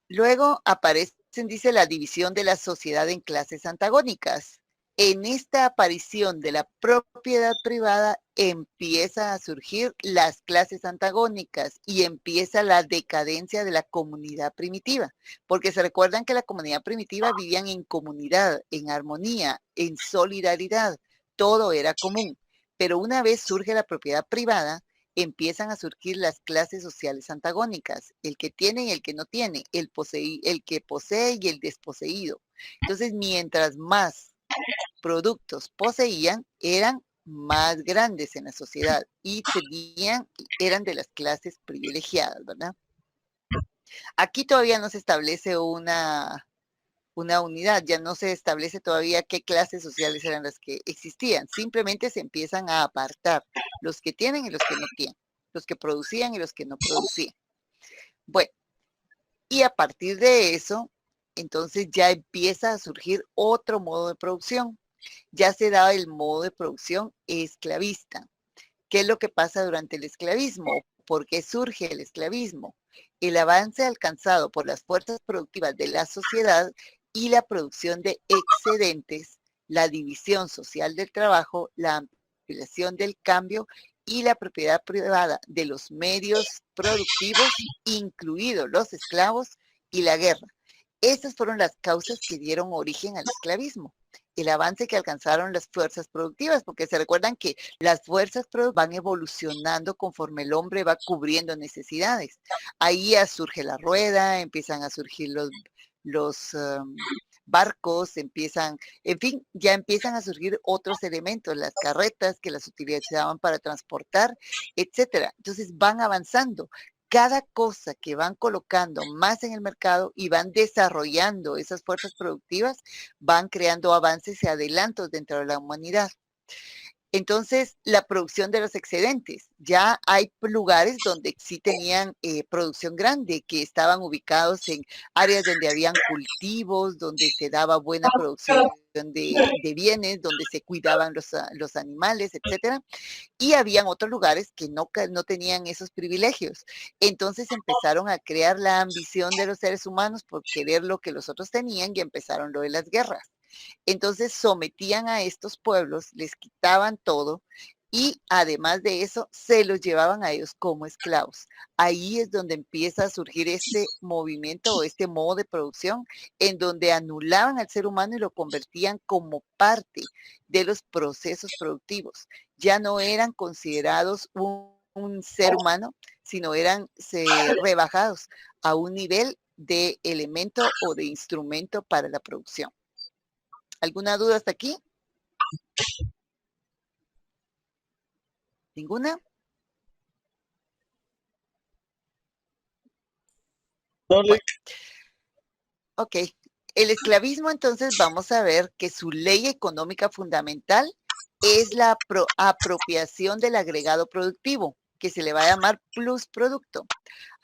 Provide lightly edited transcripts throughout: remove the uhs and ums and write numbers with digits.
Luego aparecen, dice, la división de la sociedad en clases antagónicas. En esta aparición de la propiedad privada empiezan a surgir las clases antagónicas y empieza la decadencia de la comunidad primitiva, porque se recuerdan que la comunidad primitiva vivían en comunidad, en armonía, en solidaridad, todo era común. Pero una vez surge la propiedad privada, empiezan a surgir las clases sociales antagónicas, el que tiene y el que no tiene, el que posee y el desposeído. Entonces, mientras más productos poseían, eran más grandes en la sociedad y eran de las clases privilegiadas, ¿verdad? Aquí todavía no se establece una unidad, ya no se establece todavía qué clases sociales eran las que existían, simplemente se empiezan a apartar los que tienen y los que no tienen, los que producían y los que no producían. Bueno, y a partir de eso, entonces ya empieza a surgir otro modo de producción. Ya se daba el modo de producción esclavista. ¿Qué es lo que pasa durante el esclavismo? ¿Por qué surge el esclavismo? El avance alcanzado por las fuerzas productivas de la sociedad y la producción de excedentes, la división social del trabajo, la ampliación del cambio y la propiedad privada de los medios productivos, incluidos los esclavos, y la guerra. Esas fueron las causas que dieron origen al esclavismo. El avance que alcanzaron las fuerzas productivas, porque se recuerdan que las fuerzas van evolucionando conforme el hombre va cubriendo necesidades. Ahí ya surge la rueda, empiezan a surgir los barcos, en fin, ya empiezan a surgir otros elementos, las carretas que las utilizaban para transportar, etcétera. Entonces van avanzando. Cada cosa que van colocando más en el mercado y van desarrollando esas fuerzas productivas, van creando avances y adelantos dentro de la humanidad. Entonces, la producción de los excedentes. Ya hay lugares donde sí tenían producción grande, que estaban ubicados en áreas donde habían cultivos, donde se daba buena producción de bienes, donde se cuidaban los animales, etcétera. Y habían otros lugares que no tenían esos privilegios. Entonces empezaron a crear la ambición de los seres humanos por querer lo que los otros tenían y empezaron lo de las guerras. Entonces sometían a estos pueblos, les quitaban todo y además de eso se los llevaban a ellos como esclavos. Ahí es donde empieza a surgir este movimiento o este modo de producción en donde anulaban al ser humano y lo convertían como parte de los procesos productivos. Ya no eran considerados un ser humano, sino eran rebajados a un nivel de elemento o de instrumento para la producción. ¿Alguna duda hasta aquí? ¿Ninguna? Bueno, ok. El esclavismo, entonces, vamos a ver que su ley económica fundamental es la apropiación del agregado productivo, que se le va a llamar plusproducto,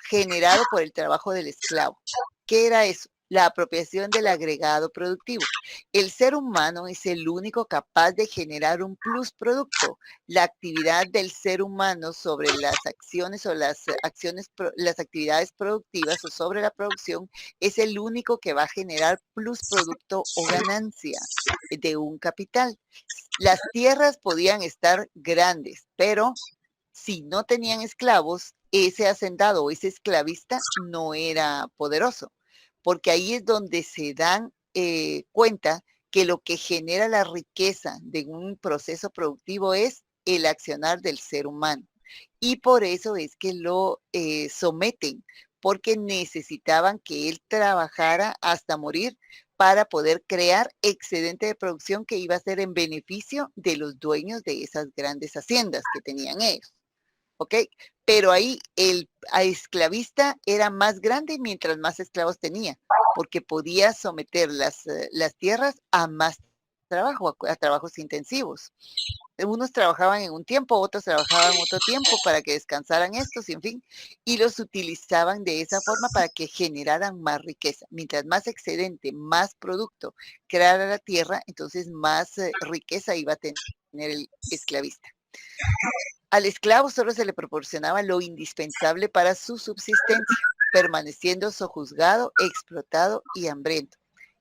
generado por el trabajo del esclavo. ¿Qué era eso? La apropiación del agregado productivo. El ser humano es el único capaz de generar un plusproducto. La actividad del ser humano sobre las acciones o las actividades productivas o sobre la producción es el único que va a generar plusproducto o ganancia de un capital. Las tierras podían estar grandes, pero si no tenían esclavos, ese hacendado o ese esclavista no era poderoso, porque ahí es donde se dan cuenta que lo que genera la riqueza de un proceso productivo es el accionar del ser humano. Y por eso es que lo someten, porque necesitaban que él trabajara hasta morir para poder crear excedente de producción que iba a ser en beneficio de los dueños de esas grandes haciendas que tenían ellos. ¿Ok? Pero ahí el esclavista era más grande mientras más esclavos tenía, porque podía someter las tierras a más trabajo, a trabajos intensivos. Unos trabajaban en un tiempo, otros trabajaban otro tiempo para que descansaran estos, y en fin, y los utilizaban de esa forma para que generaran más riqueza. Mientras más excedente, más producto creara la tierra, entonces más riqueza iba a tener el esclavista. Al esclavo solo se le proporcionaba lo indispensable para su subsistencia, permaneciendo sojuzgado, explotado y hambriento.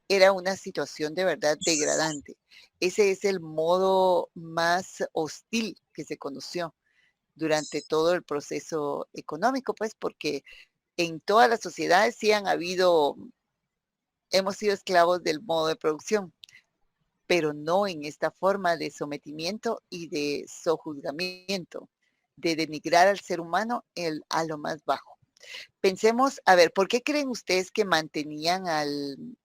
Era una situación de verdad degradante. Ese es el modo más hostil que se conoció durante todo el proceso económico, pues porque en todas las sociedades sí hemos sido esclavos del modo de producción, pero no en esta forma de sometimiento y de sojuzgamiento, de denigrar al ser humano a lo más bajo. Pensemos, a ver, ¿por qué creen ustedes que mantenían al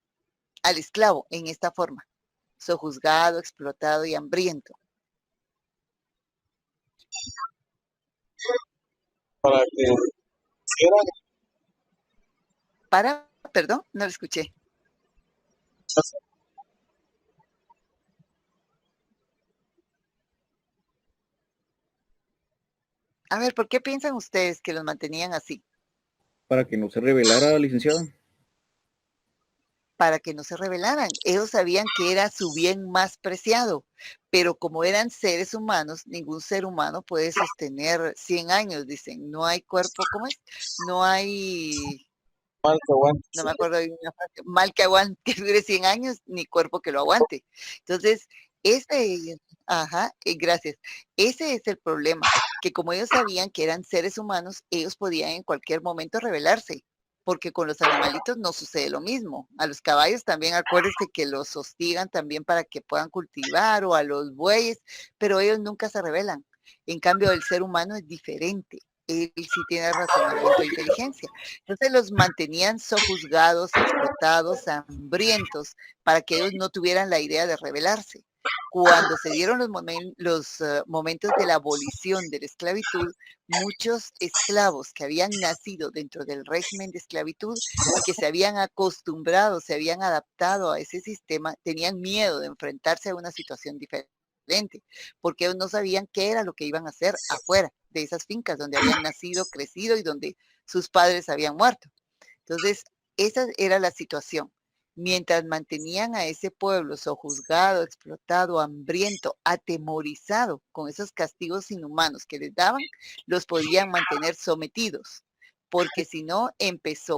esclavo en esta forma? Sojuzgado, explotado y hambriento. Para que hicieran Perdón, no lo escuché. A ver, ¿por qué piensan ustedes que los mantenían así? Para que no se revelara, licenciado. Para que no se rebelaran. Ellos sabían que era su bien más preciado, pero como eran seres humanos, ningún ser humano puede sostener 100 años, dicen. No hay cuerpo, ¿cómo es? No hay, mal que aguante. no me acuerdo de una frase, mal que aguante, que dure 100 años, ni cuerpo que lo aguante. Entonces, gracias. Ese es el problema, que como ellos sabían que eran seres humanos, ellos podían en cualquier momento rebelarse, porque con los animalitos no sucede lo mismo. A los caballos también acuérdense que los hostigan también para que puedan cultivar, o a los bueyes, pero ellos nunca se rebelan. En cambio, el ser humano es diferente. Él sí tiene razonamiento e inteligencia. Entonces los mantenían sojuzgados, explotados, hambrientos, para que ellos no tuvieran la idea de rebelarse. Cuando se dieron los momentos de la abolición de la esclavitud, muchos esclavos que habían nacido dentro del régimen de esclavitud y que se habían acostumbrado, se habían adaptado a ese sistema, tenían miedo de enfrentarse a una situación diferente, porque ellos no sabían qué era lo que iban a hacer afuera de esas fincas donde habían nacido, crecido y donde sus padres habían muerto. Entonces, esa era la situación. Mientras mantenían a ese pueblo sojuzgado, explotado, hambriento, atemorizado con esos castigos inhumanos que les daban, los podían mantener sometidos. Porque si no,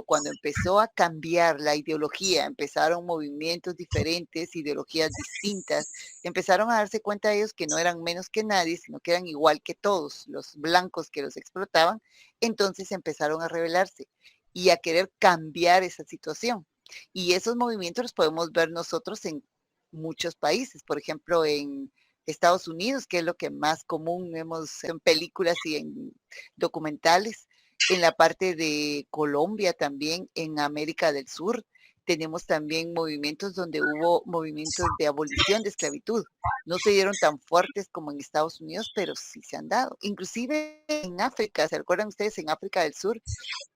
cuando empezó a cambiar la ideología, empezaron movimientos diferentes, ideologías distintas, empezaron a darse cuenta ellos que no eran menos que nadie, sino que eran igual que todos los blancos que los explotaban, entonces empezaron a rebelarse y a querer cambiar esa situación. Y esos movimientos los podemos ver nosotros en muchos países, por ejemplo, en Estados Unidos, que es lo que más común vemos en películas y en documentales, en la parte de Colombia también, en América del Sur. Tenemos también movimientos donde hubo movimientos de abolición de esclavitud. No se dieron tan fuertes como en Estados Unidos, pero sí se han dado. Inclusive en África, ¿se acuerdan ustedes? En África del Sur,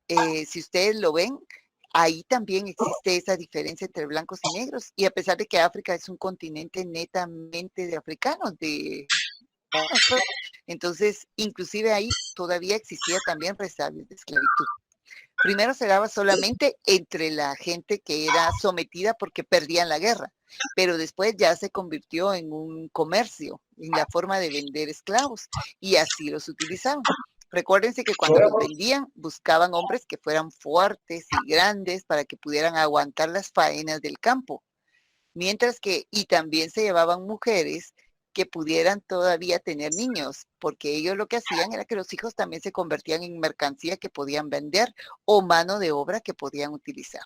si ustedes lo ven, ahí también existe esa diferencia entre blancos y negros. Y a pesar de que África es un continente netamente de africanos, entonces, inclusive ahí todavía existía también resabios de esclavitud. Primero se daba solamente entre la gente que era sometida porque perdían la guerra, pero después ya se convirtió en un comercio, en la forma de vender esclavos, y así los utilizaban. Recuérdense que cuando los vendían, buscaban hombres que fueran fuertes y grandes para que pudieran aguantar las faenas del campo. Mientras que, y también se llevaban mujeres que pudieran todavía tener niños, porque ellos lo que hacían era que los hijos también se convertían en mercancía que podían vender o mano de obra que podían utilizar.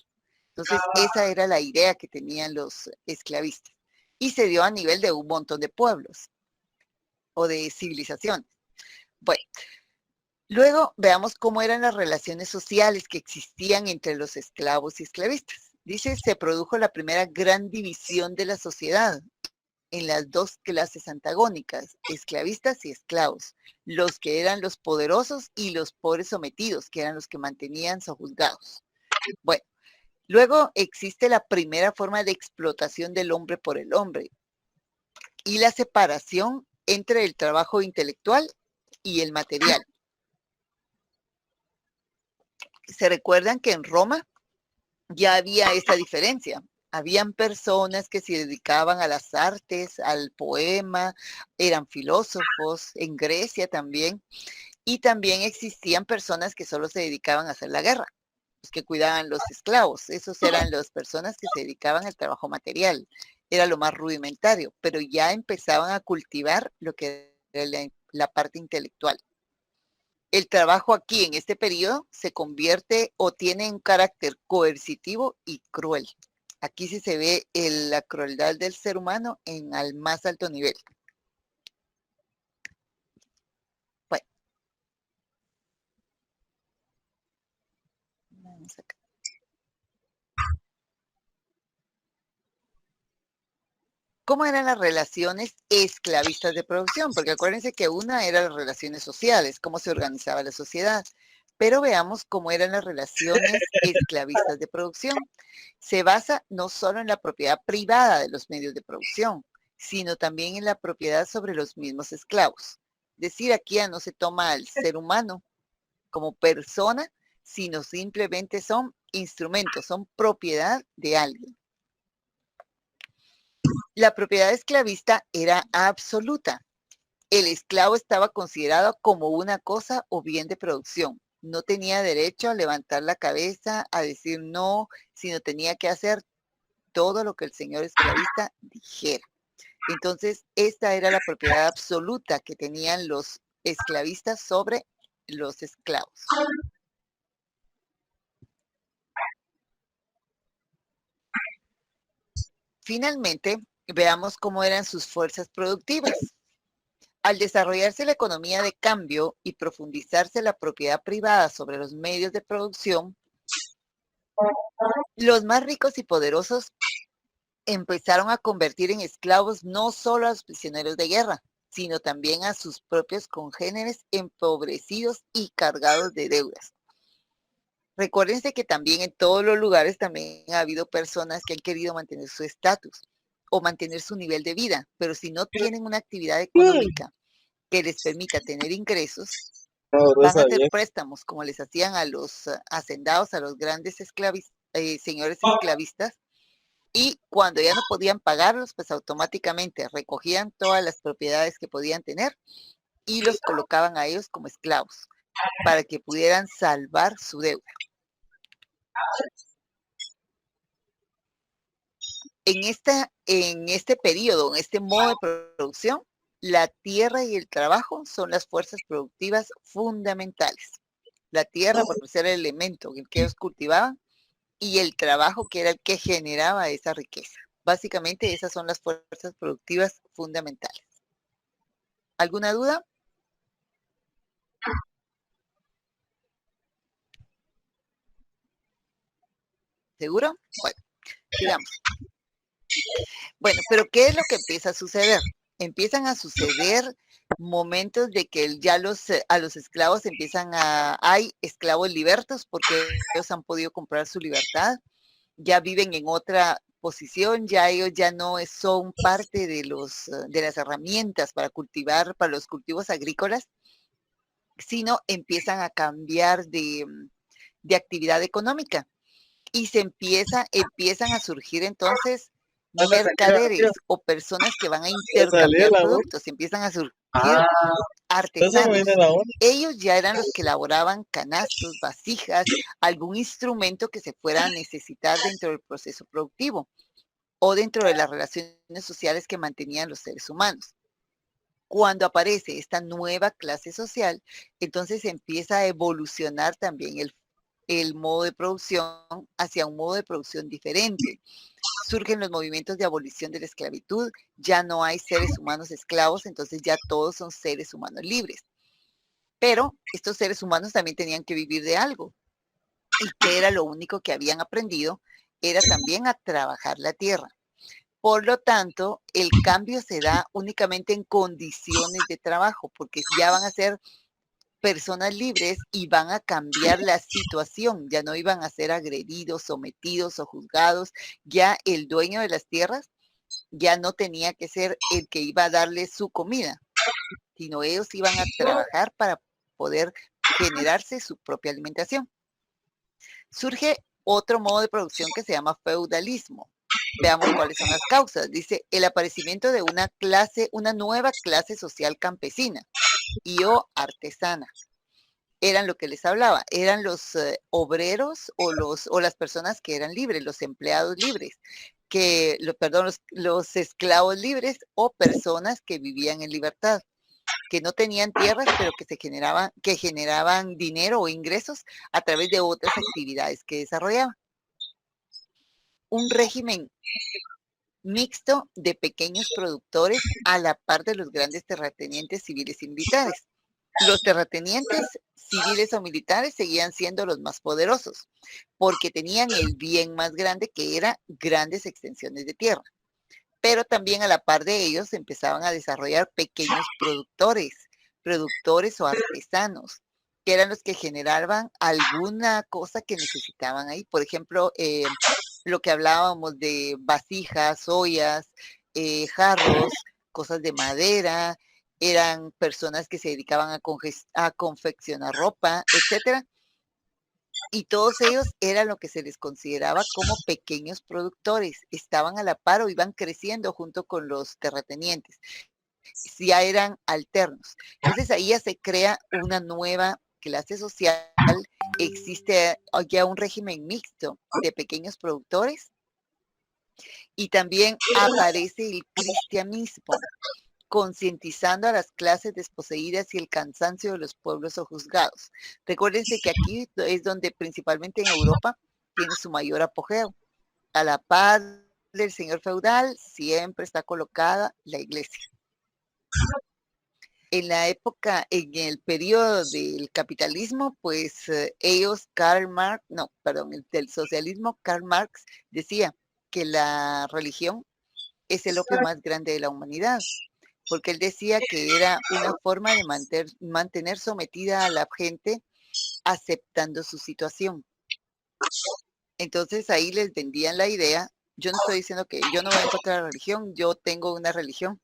Entonces, esa era la idea que tenían los esclavistas. Y se dio a nivel de un montón de pueblos o de civilizaciones. Bueno, luego veamos cómo eran las relaciones sociales que existían entre los esclavos y esclavistas. Dice, se produjo la primera gran división de la sociedad en las dos clases antagónicas, esclavistas y esclavos, los que eran los poderosos y los pobres sometidos, que eran los que mantenían sojuzgados. Bueno, luego existe la primera forma de explotación del hombre por el hombre y la separación entre el trabajo intelectual y el material. Se recuerdan que en Roma ya había esa diferencia. Habían personas que se dedicaban a las artes, al poema, eran filósofos, en Grecia también, y también existían personas que solo se dedicaban a hacer la guerra, los que cuidaban los esclavos. Esos eran las personas que se dedicaban al trabajo material. Era lo más rudimentario, pero ya empezaban a cultivar lo que era la parte intelectual. El trabajo aquí en este periodo se convierte o tiene un carácter coercitivo y cruel. Aquí sí se ve la crueldad del ser humano al más alto nivel. Bueno, vamos acá. ¿Cómo eran las relaciones esclavistas de producción? Porque acuérdense que una era las relaciones sociales, cómo se organizaba la sociedad. Pero veamos cómo eran las relaciones esclavistas de producción. Se basa no solo en la propiedad privada de los medios de producción, sino también en la propiedad sobre los mismos esclavos. Es decir, aquí ya no se toma al ser humano como persona, sino simplemente son instrumentos, son propiedad de alguien. La propiedad esclavista era absoluta. El esclavo estaba considerado como una cosa o bien de producción. No tenía derecho a levantar la cabeza, a decir no, sino tenía que hacer todo lo que el señor esclavista dijera. Entonces, esta era la propiedad absoluta que tenían los esclavistas sobre los esclavos. Finalmente, veamos cómo eran sus fuerzas productivas. Al desarrollarse la economía de cambio y profundizarse la propiedad privada sobre los medios de producción, los más ricos y poderosos empezaron a convertir en esclavos no solo a los prisioneros de guerra, sino también a sus propios congéneres empobrecidos y cargados de deudas. Recuérdense que también en todos los lugares también ha habido personas que han querido mantener su estatus o mantener su nivel de vida, pero si no tienen una actividad económica que les permita tener ingresos, van a hacer préstamos como les hacían a los hacendados, a los grandes señores esclavistas, y cuando ya no podían pagarlos, pues automáticamente recogían todas las propiedades que podían tener y los colocaban a ellos como esclavos para que pudieran salvar su deuda. En este periodo, en este modo de producción, la tierra y el trabajo son las fuerzas productivas fundamentales. La tierra, por ser el elemento en que ellos cultivaban, y el trabajo, que era el que generaba esa riqueza. Básicamente, esas son las fuerzas productivas fundamentales. ¿Alguna duda? ¿Seguro? Bueno, sigamos. Bueno, pero ¿qué es lo que empieza a suceder? Empiezan a suceder momentos de que ya a los esclavos hay esclavos libertos porque ellos han podido comprar su libertad, ya viven en otra posición, ya ellos ya no son parte de las herramientas para cultivar, para los cultivos agrícolas, sino empiezan a cambiar de actividad económica y empiezan a surgir entonces mercaderes o personas que van a intercambiar productos, empiezan a surgir artesanos. Ellos ya eran los que elaboraban canastos, vasijas, algún instrumento que se fuera a necesitar dentro del proceso productivo o dentro de las relaciones sociales que mantenían los seres humanos. Cuando aparece esta nueva clase social, entonces empieza a evolucionar también el modo de producción hacia un modo de producción diferente. Surgen los movimientos de abolición de la esclavitud, ya no hay seres humanos esclavos, entonces ya todos son seres humanos libres. Pero estos seres humanos también tenían que vivir de algo. Y que era lo único que habían aprendido, era también a trabajar la tierra. Por lo tanto, el cambio se da únicamente en condiciones de trabajo, porque ya van a ser personas libres y van a cambiar la situación, ya no iban a ser agredidos, sometidos o juzgados, ya el dueño de las tierras ya no tenía que ser el que iba a darle su comida, sino ellos iban a trabajar para poder generarse su propia alimentación. Surge otro modo de producción que se llama feudalismo. Veamos cuáles son las causas. Dice, el aparecimiento de una nueva clase social campesina y o artesana. Eran lo que les hablaba, eran los obreros o las personas que eran libres, los empleados libres, los esclavos libres o personas que vivían en libertad, que no tenían tierras, pero que generaban dinero o ingresos a través de otras actividades que desarrollaban. Un régimen mixto de pequeños productores a la par de los grandes terratenientes civiles y militares. Los terratenientes civiles o militares seguían siendo los más poderosos porque tenían el bien más grande, que era grandes extensiones de tierra. Pero también a la par de ellos empezaban a desarrollar pequeños productores o artesanos, que eran los que generaban alguna cosa que necesitaban ahí. Por ejemplo, lo que hablábamos de vasijas, ollas, jarros, cosas de madera, eran personas que se dedicaban a confeccionar ropa, etcétera. Y todos ellos eran lo que se les consideraba como pequeños productores. Estaban a la par o iban creciendo junto con los terratenientes. Ya eran alternos. Entonces ahí ya se crea una nueva clase social. Existe ya un régimen mixto de pequeños productores y también aparece el cristianismo, concientizando a las clases desposeídas y el cansancio de los pueblos sojuzgados. Recuérdense que aquí es donde principalmente en Europa tiene su mayor apogeo. A la par del señor feudal siempre está colocada la iglesia. En la época, en el periodo del capitalismo, pues del socialismo, Karl Marx decía que la religión es el opio más grande de la humanidad, porque él decía que era una forma de mantener sometida a la gente aceptando su situación. Entonces ahí les vendían la idea. Yo no estoy diciendo que yo no voy a encontrar la religión, yo tengo una religión,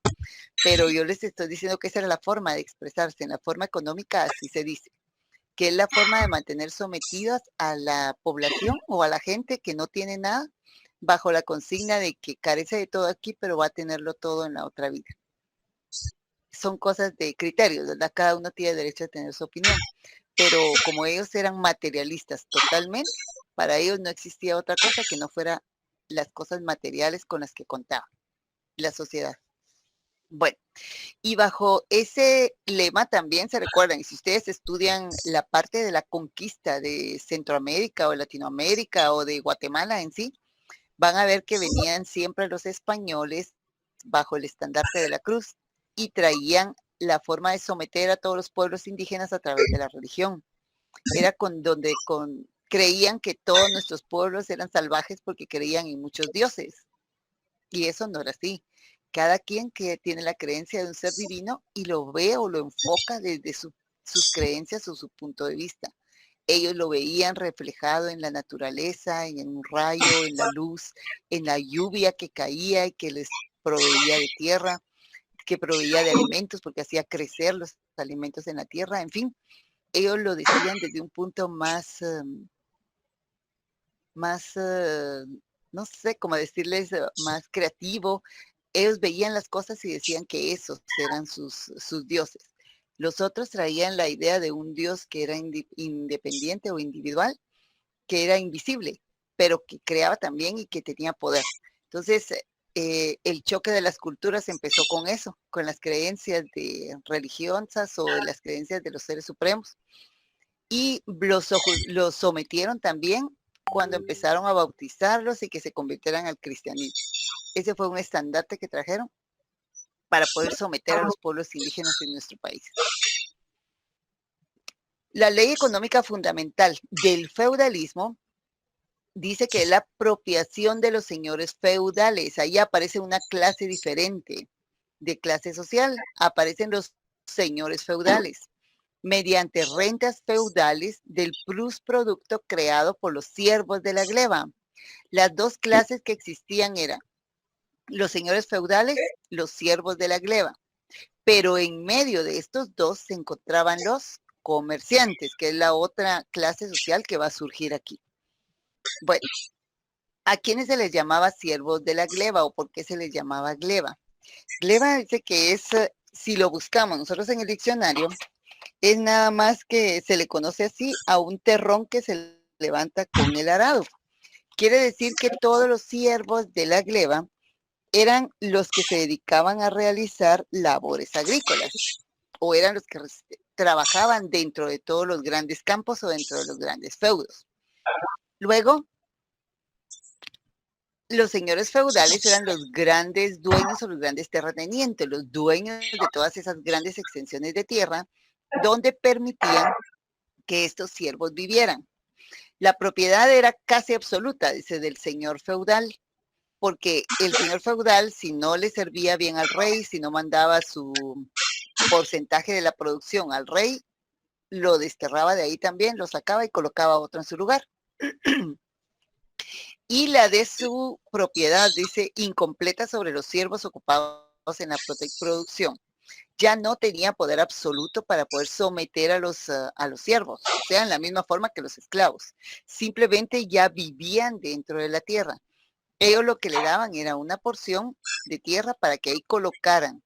pero yo les estoy diciendo que esa era la forma de expresarse. En la forma económica así se dice, que es la forma de mantener sometidas a la población o a la gente que no tiene nada, bajo la consigna de que carece de todo aquí, pero va a tenerlo todo en la otra vida. Son cosas de criterios, ¿verdad? Cada uno tiene derecho a tener su opinión, pero como ellos eran materialistas totalmente, para ellos no existía otra cosa que no fuera las cosas materiales con las que contaba la sociedad. Bueno, y bajo ese lema también se recuerdan, y si ustedes estudian la parte de la conquista de Centroamérica o Latinoamérica o de Guatemala en sí, van a ver que venían siempre los españoles bajo el estandarte de la cruz y traían la forma de someter a todos los pueblos indígenas a través de la religión. Era creían que todos nuestros pueblos eran salvajes porque creían en muchos dioses. Y eso no era así. Cada quien que tiene la creencia de un ser divino y lo ve o lo enfoca desde sus creencias o su punto de vista. Ellos lo veían reflejado en la naturaleza, en un rayo, en la luz, en la lluvia que caía y que les proveía de tierra, que proveía de alimentos porque hacía crecer los alimentos en la tierra. En fin, ellos lo decían desde un punto no sé cómo decirles, más creativo. Ellos veían las cosas y decían que esos eran sus dioses. Los otros traían la idea de un dios que era independiente o individual, que era invisible, pero que creaba también y que tenía poder. Entonces, el choque de las culturas empezó con eso, con las creencias de religiosas o de las creencias de los seres supremos. Y los sometieron también cuando empezaron a bautizarlos y que se convirtieran al cristianismo. Ese fue un estandarte que trajeron para poder someter a los pueblos indígenas en nuestro país. La ley económica fundamental del feudalismo dice que es la apropiación de los señores feudales. Ahí aparece una clase diferente de clase social. Aparecen los señores feudales mediante rentas feudales del plusproducto creado por los siervos de la gleba. Las dos clases que existían eran los señores feudales, los siervos de la gleba. Pero en medio de estos dos se encontraban los comerciantes, que es la otra clase social que va a surgir aquí. Bueno, ¿A quiénes se les llamaba siervos de la gleba o por qué se les llamaba gleba? Gleba dice que es, si lo buscamos nosotros en el diccionario, es nada más que se le conoce así a un terrón que se levanta con el arado. Quiere decir que todos los siervos de la gleba eran los que se dedicaban a realizar labores agrícolas o eran los que trabajaban dentro de todos los grandes campos o dentro de los grandes feudos. Luego, los señores feudales eran los grandes dueños o los grandes terratenientes, los dueños de todas esas grandes extensiones de tierra donde permitían que estos siervos vivieran. La propiedad era casi absoluta, dice, del señor feudal, porque el señor feudal, si no le servía bien al rey, si no mandaba su porcentaje de la producción al rey, lo desterraba de ahí también, lo sacaba y colocaba otro en su lugar. Y la de su propiedad, dice, incompleta sobre los siervos ocupados en la producción. Ya no tenía poder absoluto para poder someter a los siervos, o sea, en la misma forma que los esclavos. Simplemente ya vivían dentro de la tierra. Ellos lo que le daban era una porción de tierra para que ahí colocaran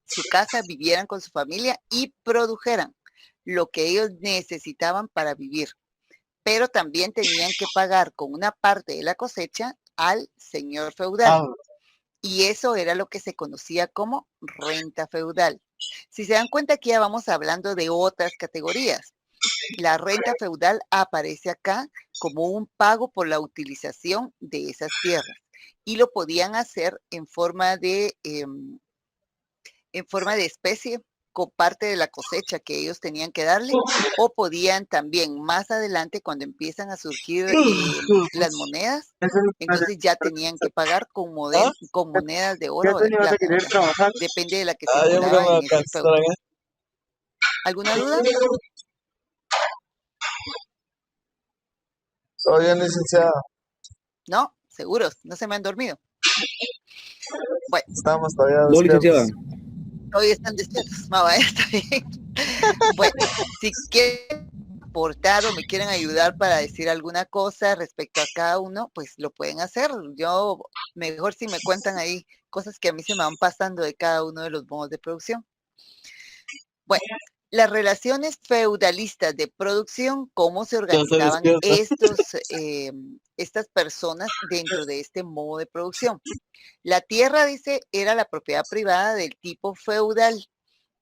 su casa, vivieran con su familia y produjeran lo que ellos necesitaban para vivir. Pero también tenían que pagar con una parte de la cosecha al señor feudal. Y eso era lo que se conocía como renta feudal. Si se dan cuenta, aquí ya vamos hablando de otras categorías. La renta feudal aparece acá como un pago por la utilización de esas tierras. Y lo podían hacer en forma de especie, con parte de la cosecha que ellos tenían que darle, o podían también más adelante, cuando empiezan a surgir las monedas, entonces ya tenían que pagar con monedas de oro o de plata, ¿verdad? Depende de la que circulaba en ese feudo. ¿Alguna duda? Todo bien, licenciada. No, seguros, no se me han dormido. Bueno. Estamos todavía No, licenciada. Hoy están despiertos. No, está bien. Bueno, si quieren aportar o me quieren ayudar para decir alguna cosa respecto a cada uno, pues lo pueden hacer. Yo, mejor si me cuentan ahí cosas que a mí se me van pasando de cada uno de los modos de producción. Bueno, las relaciones feudalistas de producción, cómo se organizaban estas personas dentro de este modo de producción. La tierra, dice, era la propiedad privada del tipo feudal.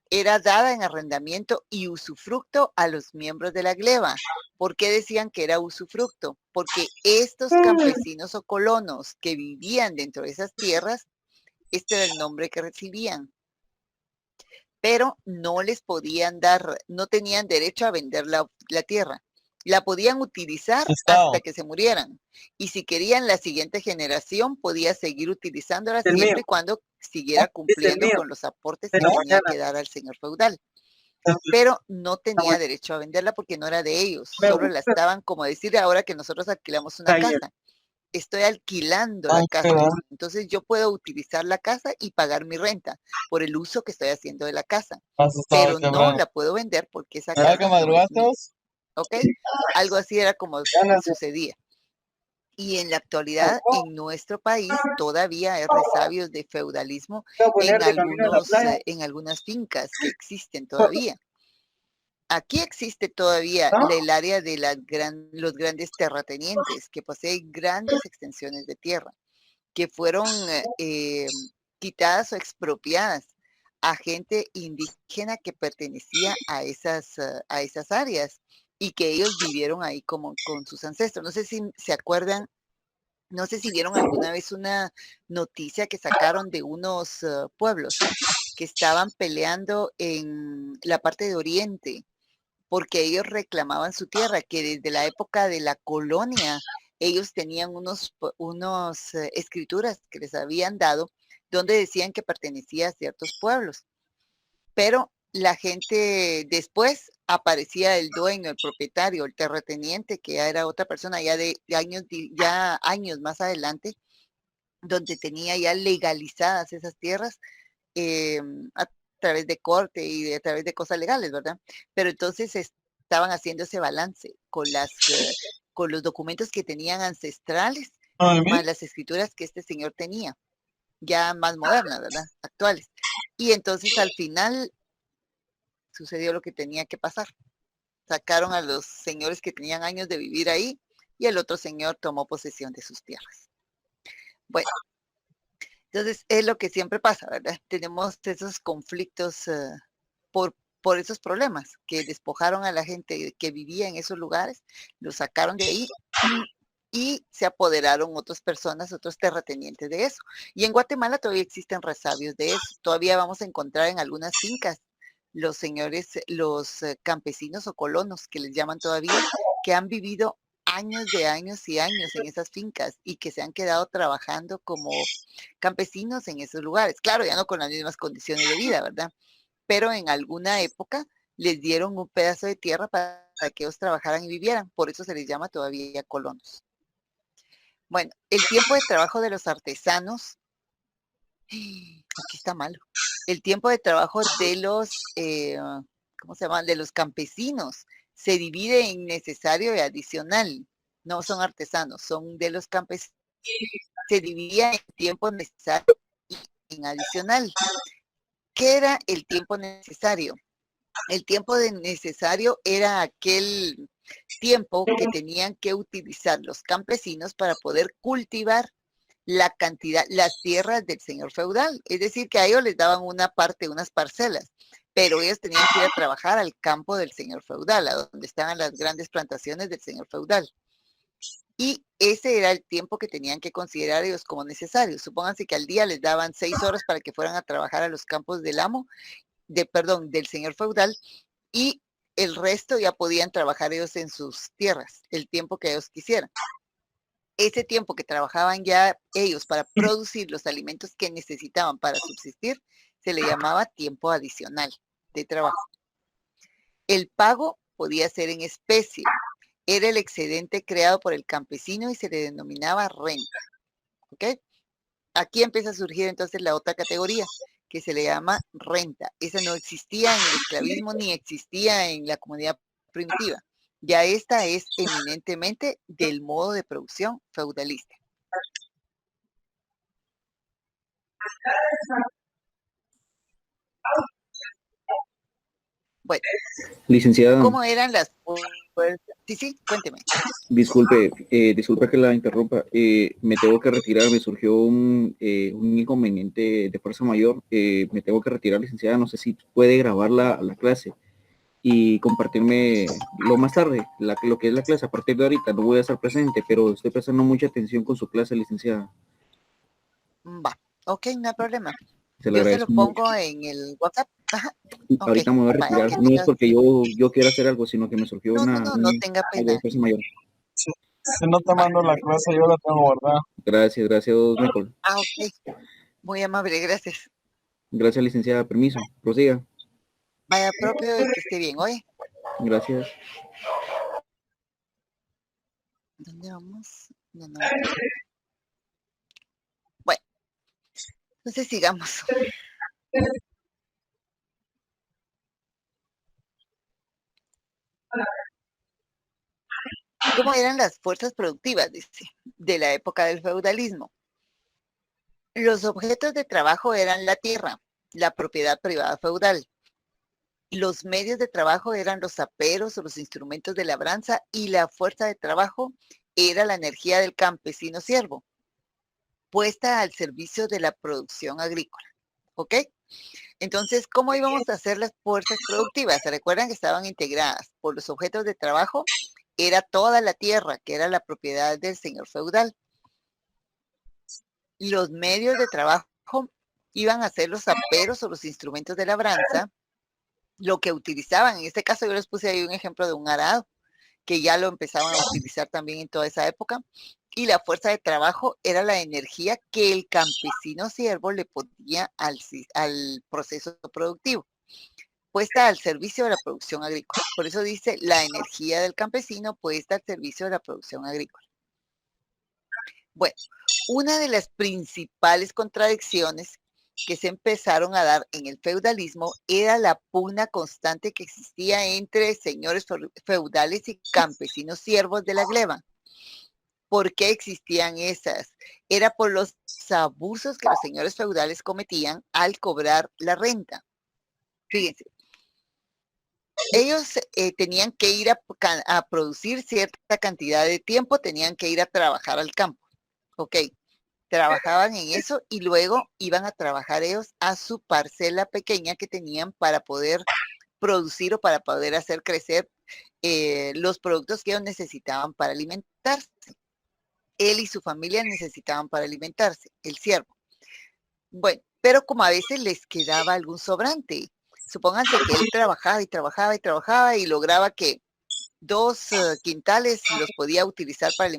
Era dada en arrendamiento y usufructo a los miembros de la gleba. ¿Por qué decían que era usufructo? Porque estos campesinos o colonos que vivían dentro de esas tierras, este era el nombre que recibían. Pero no les podían dar, no tenían derecho a vender la tierra. La podían utilizar hasta que se murieran. Y si querían, la siguiente generación podía seguir utilizándola siempre y cuando siguiera cumpliendo con los aportes que tenía que dar al señor feudal. Pero no tenía derecho a venderla porque no era de ellos. Solo la estaban, como decir ahora que nosotros alquilamos una casa. Estoy alquilando la casa. Entonces yo puedo utilizar la casa y pagar mi renta por el uso que estoy haciendo de la casa. Pero no la puedo vender porque esa casa no es mía. ¿Ok? Algo así era como sucedía. Y en la actualidad, en nuestro país, todavía hay resabios de feudalismo en algunas fincas que existen todavía. Aquí existe todavía el área de los grandes terratenientes que poseen grandes extensiones de tierra que fueron quitadas o expropiadas a gente indígena que pertenecía a esas áreas y que ellos vivieron ahí como con sus ancestros. No sé si se acuerdan, no sé si vieron alguna vez una noticia que sacaron de unos pueblos que estaban peleando en la parte de Oriente porque ellos reclamaban su tierra, que desde la época de la colonia ellos tenían unos escrituras que les habían dado donde decían que pertenecía a ciertos pueblos. Pero la gente después aparecía el dueño, el propietario, el terrateniente, que ya era otra persona ya de años más adelante, donde tenía ya legalizadas esas tierras a través de corte y a través de cosas legales, ¿verdad? Pero entonces estaban haciendo ese balance con los documentos que tenían ancestrales más las escrituras que este señor tenía, ya más modernas, ¿verdad? Actuales. Y entonces al final sucedió lo que tenía que pasar. Sacaron a los señores que tenían años de vivir ahí y el otro señor tomó posesión de sus tierras. Bueno, entonces es lo que siempre pasa, ¿verdad? Tenemos esos conflictos por esos problemas, que despojaron a la gente que vivía en esos lugares, los sacaron de ahí y se apoderaron otras personas, otros terratenientes de eso. Y en Guatemala todavía existen resabios de eso. Todavía vamos a encontrar en algunas fincas los señores, los campesinos o colonos, que les llaman todavía, que han vivido años de años y años en esas fincas y que se han quedado trabajando como campesinos en esos lugares. Claro, ya no con las mismas condiciones de vida, ¿verdad? Pero en alguna época les dieron un pedazo de tierra para que ellos trabajaran y vivieran. Por eso se les llama todavía colonos. Bueno, el tiempo de trabajo de los artesanos, aquí está malo. El tiempo de trabajo de los, ¿cómo se llaman? De los campesinos se divide en necesario y adicional. No son artesanos, son de los campesinos. Se dividía en tiempo necesario y en adicional. ¿Qué era el tiempo necesario? El tiempo necesario era aquel tiempo que tenían que utilizar los campesinos para poder cultivar la cantidad, las tierras del señor feudal. Es decir, que a ellos les daban una parte, unas parcelas, pero ellos tenían que ir a trabajar al campo del señor feudal, a donde estaban las grandes plantaciones del señor feudal. Y ese era el tiempo que tenían que considerar ellos como necesario. Supónganse que al día les daban 6 horas para que fueran a trabajar a los campos del amo, del señor feudal, y el resto ya podían trabajar ellos en sus tierras, el tiempo que ellos quisieran. Ese tiempo que trabajaban ya ellos para producir los alimentos que necesitaban para subsistir, se le llamaba tiempo adicional de trabajo. El pago podía ser en especie. Era el excedente creado por el campesino y se le denominaba renta. ¿Ok? Aquí empieza a surgir entonces la otra categoría, que se le llama renta. Esa no existía en el esclavismo ni existía en la comunidad primitiva. Ya esta es eminentemente del modo de producción feudalista. Bueno, Licenciada, ¿cómo eran las fuerzas? Sí, cuénteme. disculpe que la interrumpa. Me tengo que retirar, me surgió un inconveniente de fuerza mayor. Me tengo que retirar, licenciada. No sé si puede grabar la clase y compartirme lo más tarde, lo que es la clase. A partir de ahorita no voy a estar presente, pero estoy prestando mucha atención con su clase, licenciada. Va, ok, no hay problema. Se le Yo se lo agradezco mucho. pongo en el WhatsApp. Ajá, ok, Ahorita me voy a vaya, retirar. que No es tengas. porque yo quiera hacer algo, sino que me surgió No tenga algo de pena. fuerza mayor. Si no te mando la clase, yo la tengo guardada. Gracias, Michael. Ah, ok, muy amable, gracias. Gracias, licenciada. Permiso. Prosiga. Vaya propio y que esté bien. Oye, Gracias. ¿dónde vamos? No. Bueno, entonces sigamos. ¿Cómo eran las fuerzas productivas, dice, de la época del feudalismo? Los objetos de trabajo eran la tierra, la propiedad privada feudal. Los medios de trabajo eran los aperos o los instrumentos de labranza y la fuerza de trabajo era la energía del campesino siervo, puesta al servicio de la producción agrícola. ¿Ok? Entonces, ¿cómo íbamos a hacer las fuerzas productivas? ¿Se recuerdan que estaban integradas por los objetos de trabajo? Era toda la tierra, que era la propiedad del señor feudal. Los medios de trabajo iban a ser los aperos o los instrumentos de labranza, lo que utilizaban. En este caso yo les puse ahí un ejemplo de un arado, que ya lo empezaban a utilizar también en toda esa época. Y la fuerza de trabajo era la energía que el campesino siervo le ponía al proceso productivo, puesta al servicio de la producción agrícola. Por eso dice la energía del campesino puesta al servicio de la producción agrícola. Bueno, una de las principales contradicciones que se empezaron a dar en el feudalismo era la pugna constante que existía entre señores feudales y campesinos siervos de la gleba. ¿Por qué existían esas? Era por los abusos que los señores feudales cometían al cobrar la renta. Fíjense, ellos tenían que ir a producir cierta cantidad de tiempo, tenían que ir a trabajar al campo. Ok, trabajaban en eso y luego iban a trabajar ellos a su parcela pequeña que tenían para poder producir o para poder hacer crecer los productos que ellos necesitaban para alimentarse. Él y su familia necesitaban para alimentarse, el siervo. Bueno, pero como a veces les quedaba algún sobrante, supónganse que él trabajaba y trabajaba y trabajaba y lograba que 2 quintales los podía utilizar para alimentarse